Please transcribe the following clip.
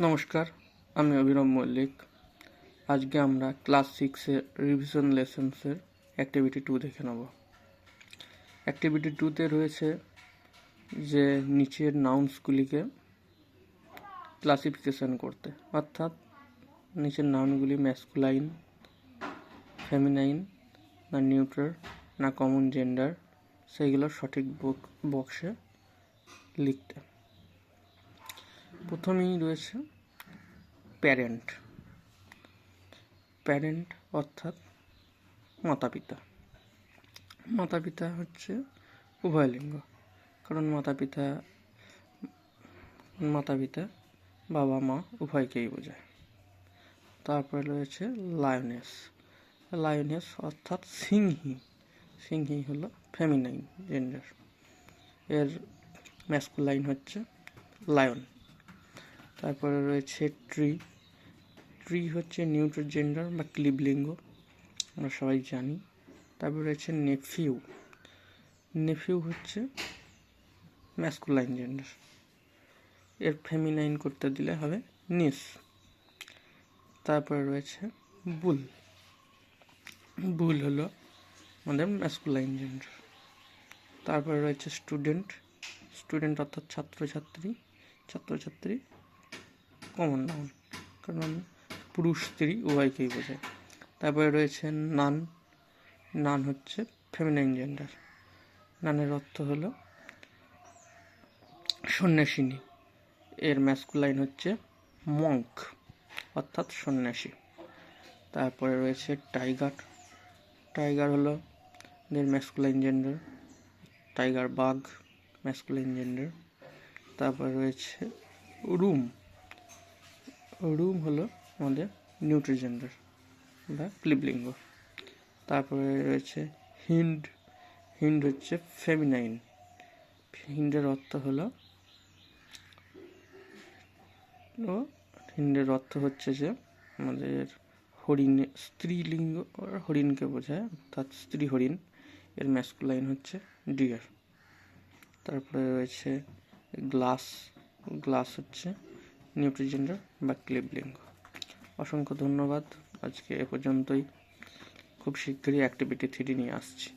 নমস্কার, আমি অভিনব মল্লিক। আজকে আমরা ক্লাস 6-এর রিভিশন লেসন্সের অ্যাক্টিভিটি 2 দেখে নেব। অ্যাক্টিভিটি 2-তে রয়েছে যে নিচের নাউন্সগুলিকে ক্লাসিফিকেশন করতে, অর্থাৎ নিচের নাউনগুলি ম্যাসকুলাইন, ফেমিনাইন, না নিউট্রাল, না কমন জেন্ডার, সেইগুলো সঠিক বক্সে লিখতে। প্রথমেই রয়েছে প্যারেন্ট। প্যারেন্ট অর্থাৎ মাতা পিতা। মাতা পিতা হচ্ছে উভয় লিঙ্গ, কারণ মাতা পিতা বাবা মা উভয়কেই বোঝায়। তারপরে রয়েছে লায়নেস। লায়নেস অর্থাৎ সিংহী। সিংহী হলো ফেমিনাইন জেন্ডার, এর ম্যাসকুলাইন হচ্ছে লায়ন। তারপরে রয়েছে ট্রি। ট্রি হচ্ছে নিউট্রাল জেন্ডার বা ক্লিবলিঙ্গ, আমরা সবাই জানি। তারপরে রয়েছে নেফিউ। নেফিউ হচ্ছে ম্যাসকুলাইন জেন্ডার, এর ফেমিনাইন করতে দিলে হবে নিস। তারপরে রয়েছে বুল। বুল হলো আমাদের ম্যাসকুলাইন জেন্ডার। তারপরে রয়েছে স্টুডেন্ট। স্টুডেন্ট অর্থাৎ ছাত্রছাত্রী। ছাত্রছাত্রী কমন নাউন, কারণ পুরুষ স্ত্রী উভয়কেই বোঝায়। তারপরে রয়েছে নান। নান হচ্ছে ফেমিনাইন জেন্ডার। নানের অর্থ হলো সন্ন্যাসিনী, এর ম্যাসকুলাইন হচ্ছে মঙ্ক অর্থাৎ সন্ন্যাসী। তারপরে রয়েছে টাইগার। টাইগার হলো এর ম্যাসকুলাইন জেন্ডার, টাইগার বাঘ ম্যাসকুলাইন জেন্ডার। তারপরে রয়েছে রুম। রুম হলো আমাদের নিউট্রাল জেন্ডার বা ক্লিবলিঙ্গ। তারপরে রয়েছে হিন্ড। হিন্ড হচ্ছে ফেমিনাইন। হিন্ডের অর্থ হচ্ছে যে আমাদের হরিণ, স্ত্রীলিঙ্গ হরিণকে বোঝায়, অর্থাৎ স্ত্রী হরিণ, এর ম্যাসকুলাইন হচ্ছে ডিয়ার। তারপরে রয়েছে গ্লাস। গ্লাস হচ্ছে নিউট্রাল জেন্ডার বা ক্লিবলিঙ্গ। অসংখ্য ধন্যবাদ। আজকে এ পর্যন্তই। খুব শীঘ্রই অ্যাক্টিভিটি 3 নিয়ে আসছি।